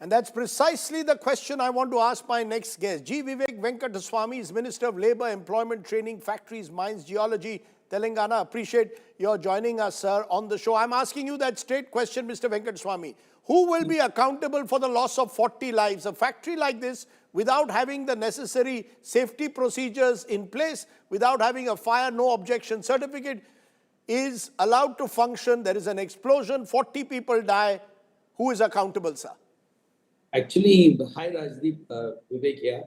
And that's precisely the question I want to ask my next guest. Vivek Venkataswamy is Minister of Labour, Employment, Training, Factories, Mines, Geology, Telangana. Appreciate your joining us, sir, on the show. I'm asking you that straight question, Mr. Venkataswamy. Who will be accountable for the loss of 40 lives? A factory like this, without having the necessary safety procedures in place, without having a fire no objection certificate, is allowed to function. There is an explosion, 40 people die. Who is accountable, sir? Actually, hi Rajdeep, Vivek here.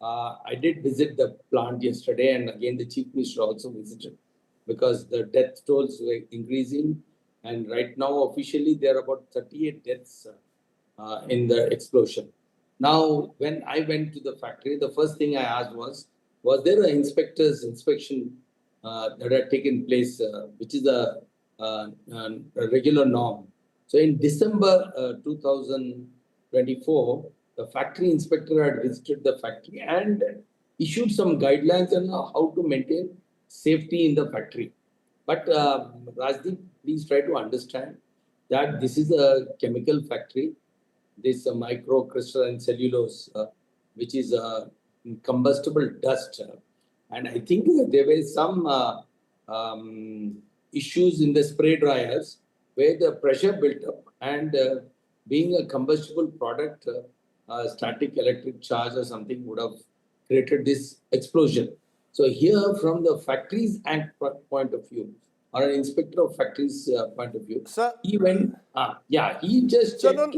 I did visit the plant yesterday, and again the Chief Minister also visited, because the death tolls were increasing, and right now officially there are about 38 deaths in the explosion. Now, when I went to the factory, the first thing I asked was there an inspector's inspection that had taken place, which is a regular norm. So in December 2024, the factory inspector had visited the factory and issued some guidelines on how to maintain safety in the factory. But Rajdeep, please try to understand that this is a chemical factory. This microcrystalline cellulose, which is a combustible dust. And I think there were some issues in the spray dryers where the pressure built up, and being a combustible product, static electric charge or something would have created this explosion. So here, from the Factories Act point of view, or an inspector of factories point of view, sir, he went, he just checked.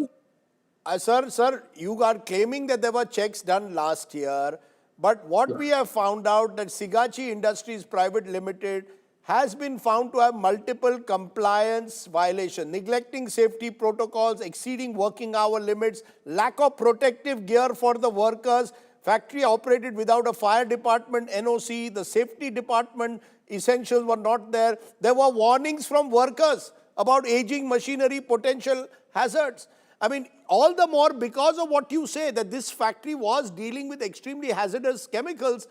Sir, you are claiming that there were checks done last year, but what we have found out that SIGACHI Industries Private Limited has been found to have multiple compliance violations, neglecting safety protocols, exceeding working hour limits, lack of protective gear for the workers, factory operated without a fire department NOC, the safety department essentials were not there. There were warnings from workers about aging machinery, potential hazards. I mean, all the more because of what you say, that this factory was dealing with extremely hazardous chemicals,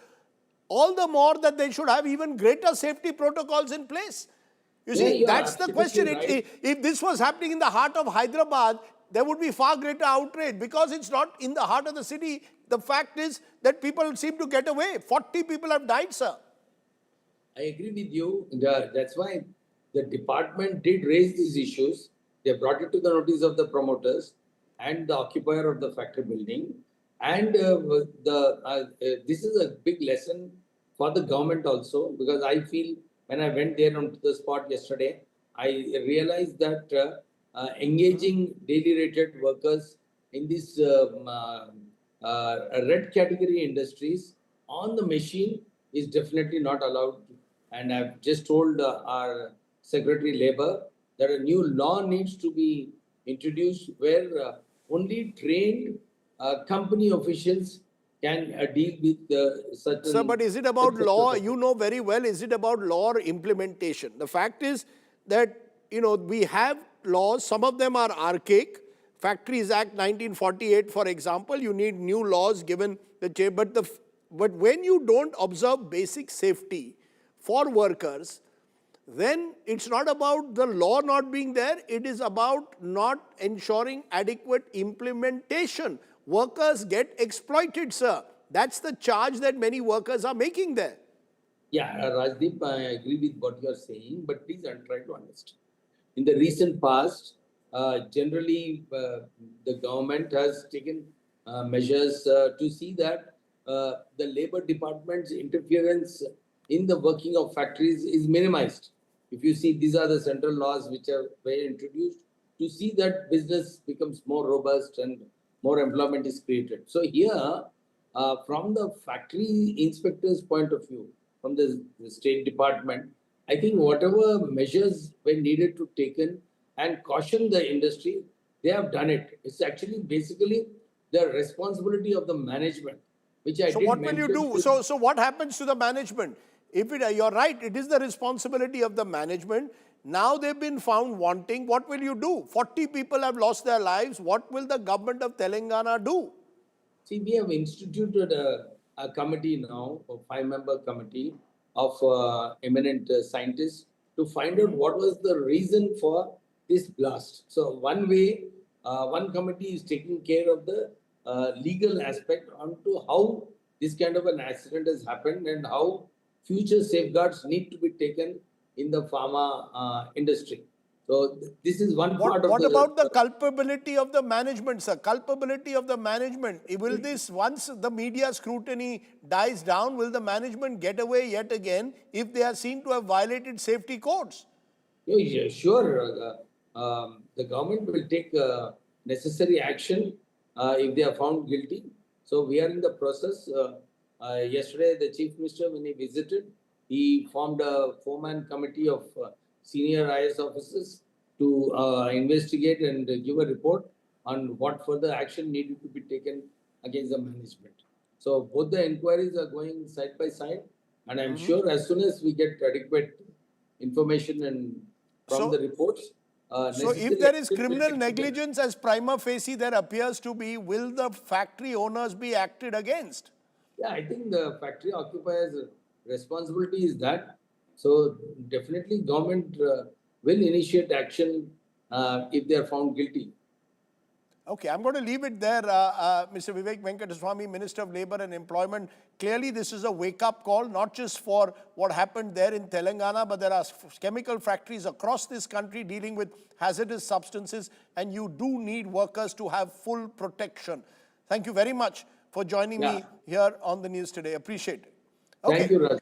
all the more that they should have even greater safety protocols in place. You see, that's the question. Right. If this was happening in the heart of Hyderabad, there would be far greater outrage. Because it's not in the heart of the city, the fact is that people seem to get away. 40 people have died, sir. I agree with you. That's why the department did raise these issues. They brought it to the notice of the promoters and the occupier of the factory building. And this is a big lesson for the government also, because I feel when I went there onto the spot yesterday, I realized that engaging daily rated workers in these red category industries on the machine is definitely not allowed. And I've just told our Secretary Labour that a new law needs to be introduced where only trained company officials can deal with certain... Sir, but is it about law? You know very well, is it about law or implementation? The fact is that, we have laws, some of them are archaic. Factories Act 1948, for example, you need new laws given the change. But when you don't observe basic safety for workers, then it's not about the law not being there, it is about not ensuring adequate implementation. Workers get exploited, sir. That's the charge that many workers are making there. Yeah, Rajdeep, I agree with what you are saying, but please try to understand. In the recent past, generally the government has taken measures to see that the labor department's interference in the working of factories is minimized. If you see, these are the central laws which were introduced to see that business becomes more robust and more employment is created. So here, from the factory inspector's point of view, from the State Department, I think whatever measures were needed to taken and caution the industry, they have done it. It's actually basically the responsibility of the management, which I So did what will you do? So what happens to the management? If you're right, it is the responsibility of the management. Now they've been found wanting. What will you do? 40 people have lost their lives. What will the government of Telangana do? See, we have instituted a committee now, a 5-member committee of eminent scientists to find out what was the reason for this blast. So one way one committee is taking care of the legal aspect onto how this kind of an accident has happened and how future safeguards need to be taken in the pharma industry. So this is one part of What the. about the culpability of the management, sir? Culpability of the management. Will this, once the media scrutiny dies down, will the management get away yet again if they are seen to have violated safety codes? Yeah, sure. The government will take necessary action if they are found guilty. So we are in the process. Yesterday, the Chief Minister, when he visited, he formed a four-man committee of senior IS officers to investigate and give a report on what further action needed to be taken against the management. So both the inquiries are going side by side, and I'm sure as soon as we get adequate information and from the So, reports, so if necessary there is action will criminal be taken. negligence as prima facie there appears to be, will the factory owners be acted against? Yeah, I think the factory occupiers' responsibility is that. So definitely, government will initiate action if they are found guilty. Okay, I'm going to leave it there. Mr. Vivek Venkataswamy, Minister of Labor and Employment. Clearly, this is a wake-up call, not just for what happened there in Telangana, but there are chemical factories across this country dealing with hazardous substances, and you do need workers to have full protection. Thank you very much for joining Yeah, me here on the news today. Appreciate it. thank Okay. you, Raj.